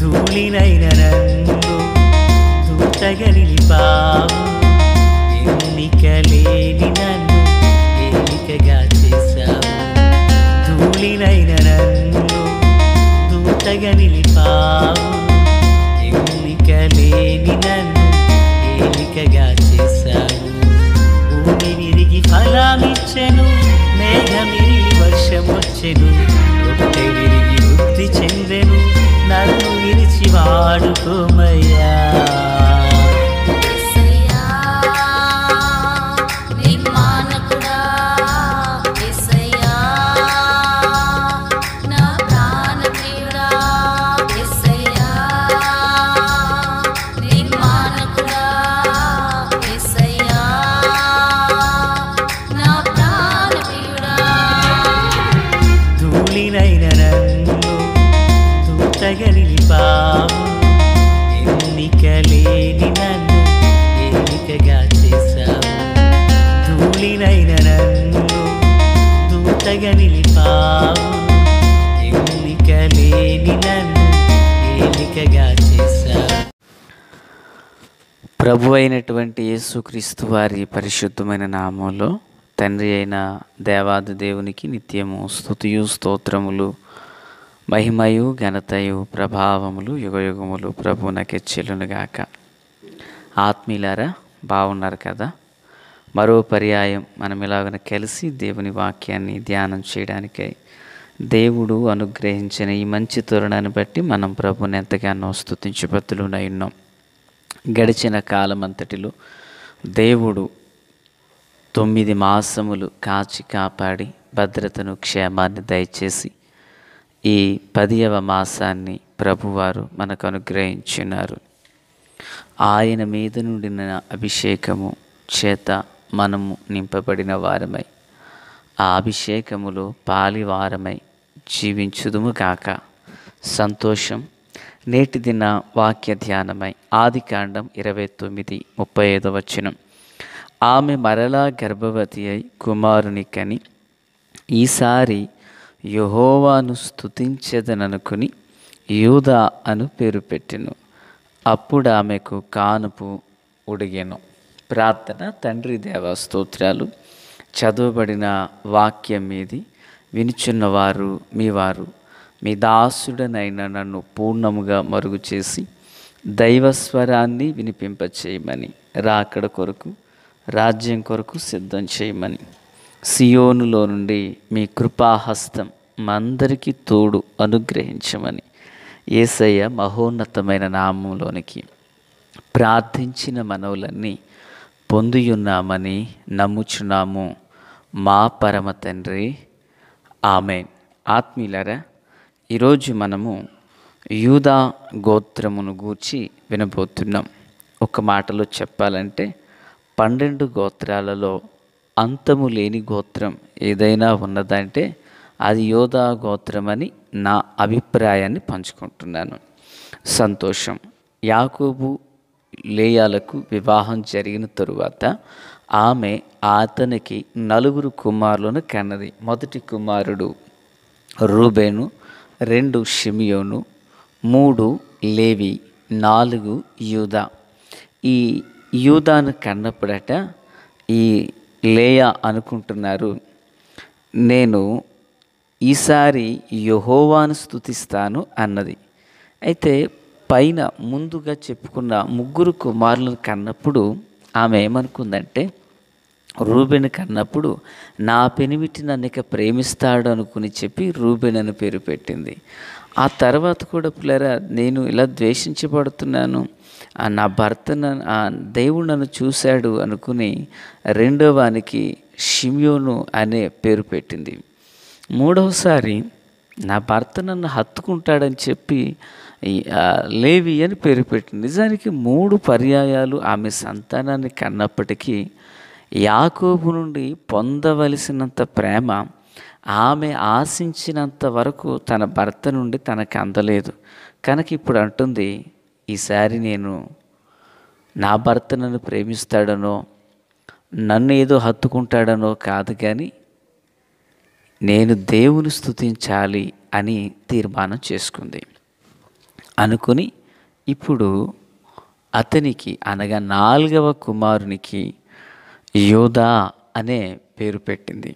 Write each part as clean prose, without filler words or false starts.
ధూళినైన నన్ను దూతగా నిలిపావు, ఎన్నిక లేని నన్ను ఏలికగా చేశావు. ధూళినైన నన్ను దూతగా నిలిపావు, ఎన్నిక లేని నన్ను ఏలికగా చేశావు. భూమి విరిగి ఫలమిచ్చెను, మేఘమిరిగి వర్షమొచ్చెను, రొట్టె విరిగి వృద్ధి చెందెను, నన్ను విరిచి వాడుకోమయ్యా. ధూళినైన నన్ను దూతగా నిలిపావు, ఎన్నిక లేని నన్ను ఏలికగా చేశావు. ధూళినైన నన్ను దూతగా నిలిపావు, ఎన్నిక లేని నన్ను ఏలికగా చేశావు. ప్రభు అయినటువంటి యేసుక్రీస్తు వారి పరిశుద్ధమైన నామంలో తండ్రి అయిన దేవాది దేవునికి నిత్యము స్తుతియు స్తోత్రములు, మహిమయు ఘనతయు ప్రభావములు యుగయుగములు ప్రభువునకే చెల్లునుగాక. ఆత్మీయులారా, బాగున్నారు కదా? మరో పర్యాయం మనం ఇలాగన కలిసి దేవుని వాక్యాన్ని ధ్యానం చేయడానికై దేవుడు అనుగ్రహించిన ఈ మంచి తరుణాన్ని బట్టి మనం ప్రభువుని ఎంతగానో స్తుతించుబద్దులునై ఉన్నాం. గడిచిన కాలమంతటిలో దేవుడు 9 మాసములు కాచి కాపాడి భద్రతను క్షేమాన్ని దయచేసి ఈ 10వ మాసాన్ని ప్రభువారు మనకు అనుగ్రహించున్నారు. ఆయన మీద నుండిన అభిషేకము చేత మనము నింపబడిన వారమై ఆ అభిషేకములో పాలివారమై జీవించుదుము గాక. సంతోషం. నేటి దిన వాక్య ధ్యానమై ఆదికాండం 29:35 ఆమె మరలా గర్భవతి అయి కుమారుని కని ఈసారి యెహోవాను స్తుతించెదననుకుని యూదా అను పేరు పెట్టెను. అప్పుడు ఆమెకు కానుపు ఉడిగెను. ప్రార్థన. తండ్రి దేవ స్తోత్రాలు. చదవబడిన వాక్యం మీది వినుచున్నవారు మీ దాసుడనైన నన్ను పూర్ణముగా మరుగు చేసి దైవస్వరాన్ని వినిపింపచేయమని, రాకడ కొరకు రాజ్యం కొరకు సిద్ధం చేయమని, సియోనులో నుండి మీ కృపాహస్తం మందరికీ తోడు అనుగ్రహించమని యేసయ్య మహోన్నతమైన నామంలోనికి ప్రార్థించిన మనవులన్నీ పొందియున్నామని నమ్ముచున్నాము మా పరమ తండ్రి. ఆమేన్. ఆత్మీయులారా, ఈరోజు మనము యూదా గోత్రమును గూర్చి వినబోతున్నాం. ఒక మాటలో చెప్పాలంటే 12 గోత్రాలలో అంతము లేని గోత్రం ఏదైనా ఉన్నదంటే అది యూదా గోత్రం అని నా అభిప్రాయాన్ని పంచుకుంటున్నాను. సంతోషం. యాకోబు లేయాలకు వివాహం జరిగిన తరువాత ఆమె అతనికి 4 కుమారులను కన్నది. మొదటి కుమారుడు రూబేను, 2 షిమియోను, 3 లేవి, 4 యూదా. ఈ యూదాను కన్నప్పుడట ఈ లేయా అనుకుంటున్నారు, నేను ఈసారి యెహోవాను స్తుతిస్తాను అన్నది. అయితే పైన ముందుగా చెప్పుకున్న 3 కుమారులను కన్నప్పుడు ఆమె ఏమనుకుందంటే, రూబెను కన్నప్పుడు నా పెనిమిటి నన్ను ఇక ప్రేమిస్తాడు అనుకుని చెప్పి రూబెన్ అని పేరు పెట్టింది. ఆ తర్వాత కూడా పిల్లరా, నేను ఇలా ద్వేషించబడుతున్నాను, నా భర్త దేవుడు నన్ను చూశాడు అనుకుని రెండోవానికి షిమ్యోను అనే పేరు పెట్టింది. మూడవసారి నా భర్త నన్ను హత్తుకుంటాడని చెప్పి లేవి అని పేరు పెట్టింది. నిజానికి 3 పర్యాయాలు ఆమె సంతానాన్ని కన్నప్పటికీ యాకోబు నుండి పొందవలసినంత ప్రేమ, ఆమె ఆశించినంత వరకు తన భర్త నుండి తనకు అందలేదు. కనుక ఇప్పుడు అంటుంది, ఈసారి నేను నా భర్త నన్ను ప్రేమిస్తాడనో నన్ను ఏదో హత్తుకుంటాడనో కాదు, కానీ నేను దేవుని స్తుతించాలి అని తీర్మానం చేసుకుంది. అనుకుని ఇప్పుడు అతనికి అనగా 4వ కుమారునికి యోధా అనే పేరు పెట్టింది.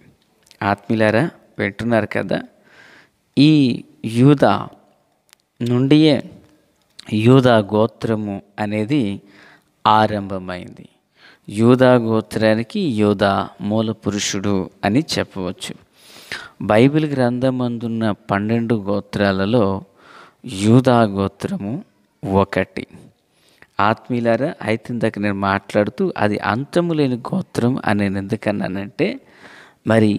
ఆత్మీయులారా, వింటున్నారు కదా, ఈ యూదా నుండియే యూదా గోత్రము అనేది ఆరంభమైంది. యూదా గోత్రానికి యూదా మూల పురుషుడు అని చెప్పవచ్చు. బైబిల్ గ్రంథమందున్న 12 గోత్రాలలో యూదా గోత్రము ఒకటి. ఆత్మీయులారా, అయితే ఇందాక నేను మాట్లాడుతూ అది అంతము లేని గోత్రం అని నేను ఎందుకన్నానంటే, మరి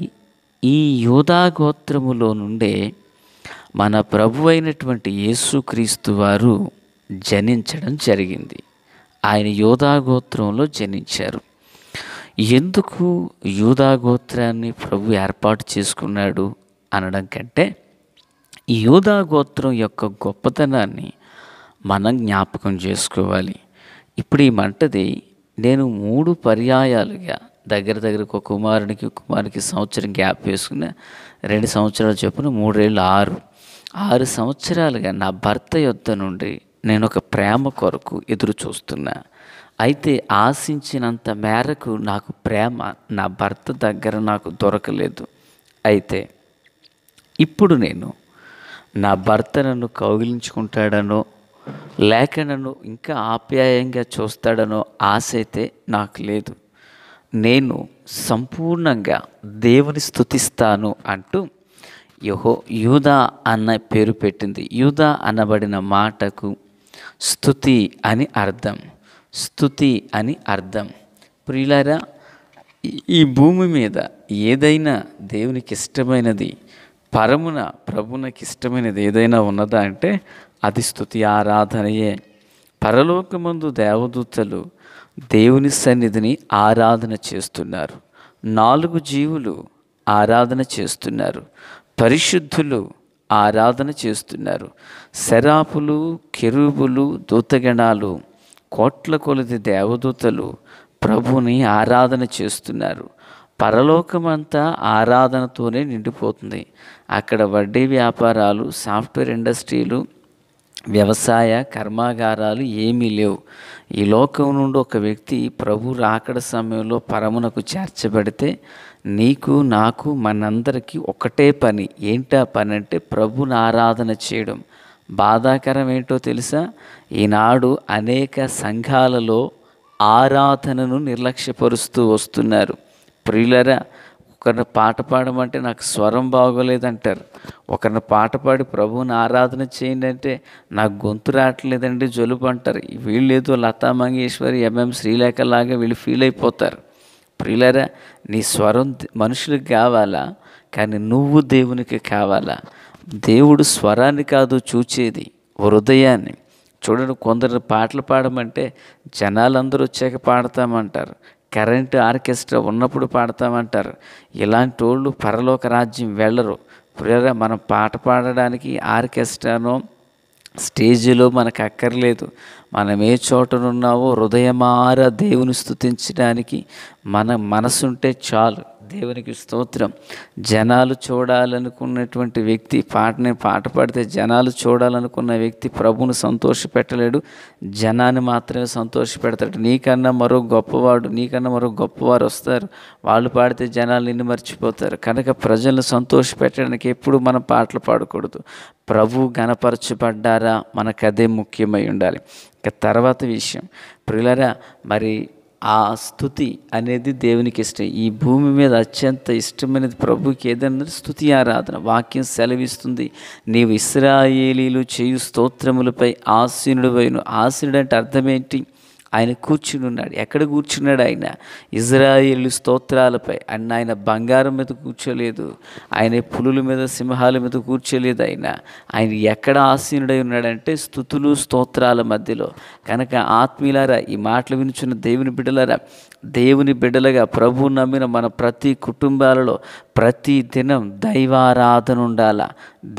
ఈ యూదా గోత్రములో నుండే మన ప్రభు అయినటువంటి యేసుక్రీస్తు వారు జనించడం జరిగింది. ఆయన యూదా గోత్రంలో జనించారు. ఎందుకు యూదా గోత్రాన్ని ప్రభు ఏర్పాటు చేసుకున్నాడు అనడం కంటే, ఈ యూదా గోత్రం యొక్క గొప్పతనాన్ని మనం జ్ఞాపకం చేసుకోవాలి. ఇప్పుడు ఈ మంటది నేను 3 పర్యాయాలుగా దగ్గర ఒక కుమారునికి సంవత్సరం గ్యాప్ వేసుకున్న 2 సంవత్సరాలు చొప్పున 3 ఏళ్ళు 6 సంవత్సరాలుగా నా భర్త యొద్ద నుండి నేను ఒక ప్రేమ కొరకు ఎదురు చూస్తున్నా. అయితే ఆశించినంత మేరకు నాకు ప్రేమ నా భర్త దగ్గర నాకు దొరకలేదు. అయితే ఇప్పుడు నేను నా భర్త నన్ను కౌగిలించుకుంటాడనో లేక నన్ను ఇంకా ఆప్యాయంగా చూస్తాడనో ఆశ అయితే నాకు లేదు. నేను సంపూర్ణంగా దేవుని స్తుతిస్తాను అంటూ యూదా అన్న పేరు పెట్టింది. యూదా అనబడిన మాటకు స్తుతి అని అర్థం. స్తుతి అని అర్థం. ప్రియులారా, ఈ భూమి మీద ఏదైనా దేవునికి ఇష్టమైనది, పరమున ప్రభునకి ఇష్టమైనది ఏదైనా ఉన్నదా అంటే అది స్తుతి ఆరాధనయే. పరలోకమందు దేవదూతలు దేవుని సన్నిధిని ఆరాధన చేస్తున్నారు. 4 జీవులు ఆరాధన చేస్తున్నారు. పరిశుద్ధులు ఆరాధన చేస్తున్నారు. శరాపులు, కెరూబులు, దూతగణాలు, కోట్ల కొలది దేవదూతలు ప్రభుని ఆరాధన చేస్తున్నారు. పరలోకమంతా ఆరాధనతోనే నిండిపోతుంది. అక్కడ వడ్డీ వ్యాపారాలు, సాఫ్ట్వేర్ ఇండస్ట్రీలు, వ్యవసాయ కర్మాగారాలు ఏమీ లేవు. ఈ లోకం నుండి ఒక వ్యక్తి ప్రభు రాకడ సమయంలో పరమునకు చేర్చబడితే నీకు నాకు మనందరికీ ఒకటే పని. ఏంటా పని అంటే ప్రభుని ఆరాధన చేయడం. బాధాకరం ఏంటో తెలుసా? ఈనాడు అనేక సంఘాలలో ఆరాధనను నిర్లక్ష్యపరుస్తూ వస్తున్నారు. ప్రియులరా, ఒకరిని పాట పాడమంటే నాకు స్వరం బాగోలేదంటారు. ఒకరిని పాట పాడి ప్రభువుని ఆరాధన చేయండి అంటే నాకు గొంతు రావట్లేదండి జలుబు అంటారు. వీళ్ళేదో లతా మంగేశ్వరి, ఎంఎం శ్రీలేఖ లాగా వీళ్ళు ఫీల్ అయిపోతారు. ప్రియులరా, నీ స్వరం మనుషులకు కావాలా, కానీ నువ్వు దేవునికి కావాలా? దేవుడు స్వరాన్ని కాదు చూచేది, హృదయాన్ని. చూడండి, కొందరు పాటలు పాడమంటే జనాలందరూ వచ్చాక పాడతామంటారు. కరెంటు ఆర్కెస్ట్రా ఉన్నప్పుడు పాడతామంటారు. ఇలాంటి వాళ్ళు పరలోక రాజ్యం వెళ్ళరు. ప్రియరా, మనం పాట పాడడానికి ఆర్కెస్ట్రానో స్టేజీలో మనకు అక్కర్లేదు. మనం ఏ చోటనున్నావో హృదయమార దేవుని స్తుతించడానికి మన మనసుంటే చాలు. దేవునికి స్తోత్రం. జనాలు చూడాలనుకున్నటువంటి వ్యక్తి పాట పాడితే జనాలు చూడాలనుకున్న వ్యక్తి ప్రభువును సంతోషపెట్టలేడు, జనాన్ని మాత్రమే సంతోషపెడతాడు. నీకన్నా మరో గొప్పవారు వస్తారు, వాళ్ళు పాడితే జనాలు నిన్ను మర్చిపోతారు. కనుక ప్రజలను సంతోషపెట్టడానికి ఎప్పుడు మనం పాటలు పాడకూడదు. ప్రభు గణపరచబడ్డారా, మనకు అదే ముఖ్యమై ఉండాలి. ఇక తర్వాత విషయం, ప్రియులారా, మరి ఆ స్తుతి అనేది దేవునికి ఇష్టం. ఈ భూమి మీద అత్యంత ఇష్టమైనది ప్రభుకి ఏదన్నా స్తుతి ఆరాధన. వాక్యం సెలవిస్తుంది, నీవు ఇశ్రాయేలీలు చేయు స్తోత్రములపై ఆసీనుడవైన. ఆసీనుడు అంటే అర్థం ఏంటి? ఆయన కూర్చుని ఉన్నాడు. ఎక్కడ కూర్చున్నాడు? ఆయన ఇజ్రాయేలు స్తోత్రాలపై. అన్న ఆయన బంగారం మీద కూర్చోలేదు, ఆయన పులుల మీద సింహాల మీద కూర్చోలేదు. ఆయన ఎక్కడ ఆసీనుడై ఉన్నాడంటే స్తుతులు స్తోత్రాల మధ్యలో. కనుక ఆత్మీయులారా, ఈ మాటలు వినుచున్న దేవుని బిడ్డలారా, దేవుని బిడ్డలుగా ప్రభు నమ్మిన మన ప్రతి కుటుంబాలలో ప్రతి దినం దైవారాధన ఉండాల.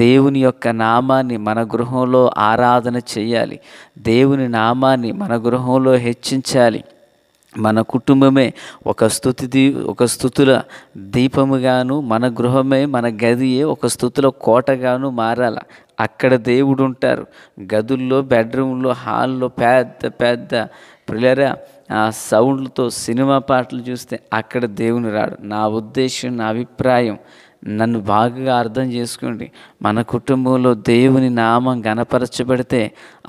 దేవుని యొక్క నామాన్ని మన గృహంలో ఆరాధన చేయాలి. దేవుని నామాన్ని మన గృహంలో హెచ్చించాలి. మన కుటుంబమే ఒక స్థుతుల దీపముగాను, మన గృహమే, మన గదియే ఒక స్థుతుల కోటగాను మారాల. అక్కడ దేవుడు ఉంటారు. గదుల్లో, బెడ్రూమ్లో, హాల్లో పెద్ద పెద్ద పిల్లరా ఆ సౌండ్లతో సినిమా పాటలు చూస్తే అక్కడ దేవుని రాడు. నా ఉద్దేశం, నా అభిప్రాయం, నన్ను బాగా అర్థం చేసుకోండి. మన కుటుంబంలో దేవుని నామం గణపరచబడితే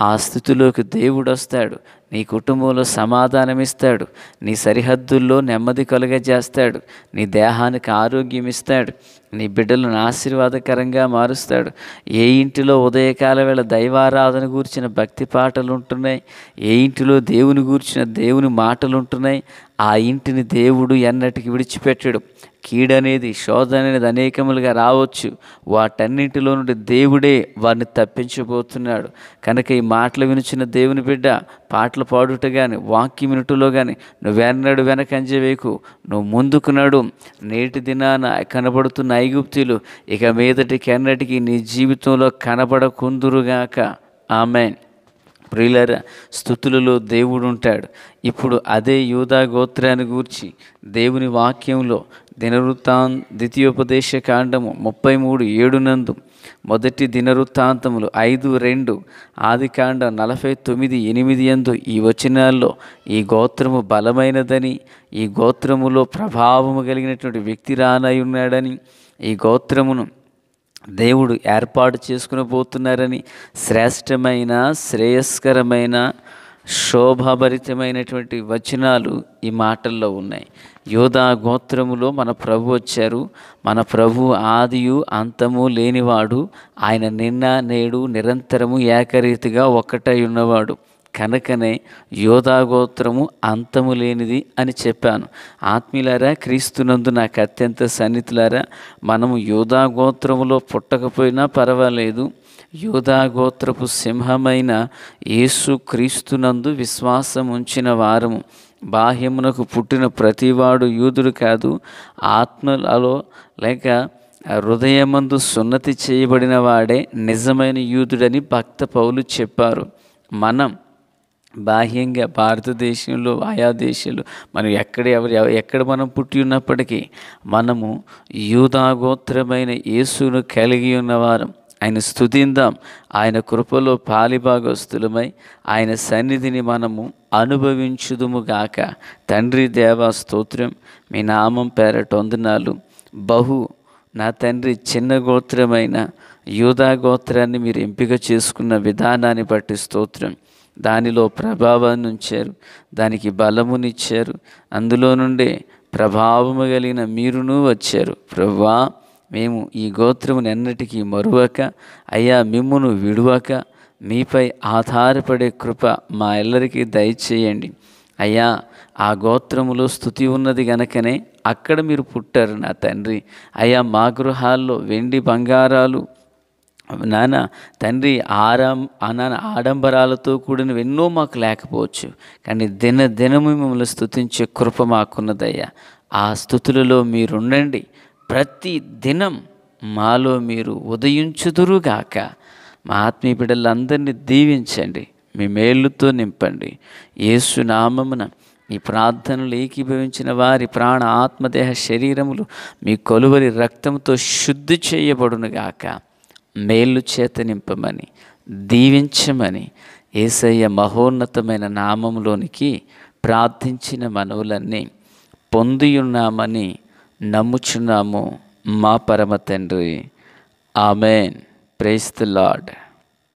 ఆ స్థితిలోకి దేవుడు వస్తాడు. నీ కుటుంబంలో సమాధానం ఇస్తాడు. నీ సరిహద్దుల్లో నెమ్మది కలుగజేస్తాడు. నీ దేహానికి ఆరోగ్యం ఇస్తాడు. నీ బిడ్డలను ఆశీర్వాదకరంగా మారుస్తాడు. ఏ ఇంటిలో ఉదయకాల వేళ దైవారాధన గూర్చిన భక్తి పాటలు ఉంటున్నాయి, ఏ ఇంటిలో దేవుని గూర్చిన దేవుని మాటలు ఉంటున్నాయి, ఆ ఇంటిని దేవుడు ఎన్నటికి విడిచిపెట్టడు. కీడనేది, శోధన అనేది అనేకములుగా రావచ్చు. వాటన్నింటిలో నుండి దేవుడే వారిని తప్పించబోతున్నాడు. కనుక ఈ మాటలు వినిచిన దేవుని బిడ్డ, పాటలు పాడుట కానీ, వాక్యం వినుటలో కానీ నువ్వెన్నడు వెనకంజ వేయకు, నువ్వు ముందుకు నడు. నేటి దినాన కనబడుతున్న ఐగుప్తీయులు ఇక మీదటికి ఎన్నటికీ నీ జీవితంలో కనబడకుందురుగాక. ఆమేన్. ప్రియులారా, స్థుతులలో దేవుడు ఉంటాడు. ఇప్పుడు అదే యూదా గోత్రాన్ని గూర్చి దేవుని వాక్యంలో ద్వితీయోపదేశ కాండము 33:7 నందు, మొదటి దినవృత్తాంతములు 5:2, ఆదికాండం 49:8 యందు ఈ వచనాల్లో ఈ గోత్రము బలమైనదని, ఈ గోత్రములో ప్రభావము కలిగినటువంటి వ్యక్తి రానై ఉన్నాడని, ఈ గోత్రమును దేవుడు ఏర్పాటు చేసుకుని పోతున్నారని, శ్రేష్టమైన, శ్రేయస్కరమైన, శోభాభరితమైనటువంటి వచనాలు ఈ మాటల్లో ఉన్నాయి. యోధా గోత్రములో మన ప్రభు వచ్చారు. మన ప్రభు ఆదియు అంతము లేనివాడు. ఆయన నిన్న, నేడు, నిరంతరము ఏకరీతిగా ఒక్కటై ఉన్నవాడు. కనుకనే యోధా గోత్రము అంతము లేనిది అని చెప్పాను. ఆత్మీయులారా, క్రీస్తునందు నాకు అత్యంత సన్నిహితులారా, మనము యోధా గోత్రములో పుట్టకపోయినా పర్వాలేదు. యోధా గోత్రపు సింహమైన యేసు క్రీస్తునందు విశ్వాసం ఉంచిన వారము. బాహ్యమునకు పుట్టిన ప్రతివాడు యూదుడు కాదు, ఆత్మలలో లేక హృదయమందు సున్నతి చేయబడిన వాడే నిజమైన యూదుడని భక్త పౌలు చెప్పారు. మనం బాహ్యంగా భారతదేశంలో, ఆయా దేశాలు, మనం ఎక్కడ మనం పుట్టి ఉన్నప్పటికీ మనము యూదా గోత్రమైన యేసును కలిగి ఉన్నవారం. ఆయన స్తుతిందాం. ఆయన కృపలో పాలిభాగస్తులమై ఆయన సన్నిధిని మనము అనుభవించుదుముగాక. తండ్రి దేవా స్తోత్రం, మీ నామం పేరట వందనాలు. నా తండ్రి, చిన్న గోత్రమైన యూదా గోత్రాన్ని మీరు ఎంపిక చేసుకున్న విధానాన్ని బట్టి స్తోత్రం. దానిలో ప్రభావాన్ని ఉంచారు, దానికి బలమునిచ్చారు. అందులో నుండే ప్రభావము కలిగిన మీరును వచ్చారు. ప్రభువా, మేము ఈ గోత్రమును ఎన్నటికీ మరువక, అయ్యా మిమ్మును విడువక, మీపై ఆధారపడే కృప మా ఎల్లరికీ దయచేయండి. అయ్యా, ఆ గోత్రములో స్థుతి ఉన్నది గనకనే అక్కడ మీరు పుట్టారు నా తండ్రి. అయ్యా, మా గృహాల్లో వెండి బంగారాలు నాన్న తండ్రి ఆడంబరాలతో కూడిన ఎన్నో మాకు లేకపోవచ్చు, కానీ దినము మిమ్మల్ని స్తుతించే కృప మాకున్నదయ్యా. ఆ స్థుతులలో మీరుండండి. ప్రతి దినం మాలో మీరు ఉదయించుదురుగాక. మా ఆత్మీయ బిడ్డలందరినీ దీవించండి, మీ మేలుతో నింపండి. యేసు నామమున ఈ ప్రార్థనలు ఏకీభవించిన వారి ప్రాణ, ఆత్మదేహ శరీరములు మీ కొలువరి రక్తంతో శుద్ధి చేయబడునుగాక. మేలు చేత నింపమని, దీవించమని యేసయ్య మహోన్నతమైన నామములోనికి ప్రార్థించిన మనవులన్నీ పొందియున్నామని నమ్ముచున్నాము మా పరమ తండ్రి. ఆమెన్. Praise the lord.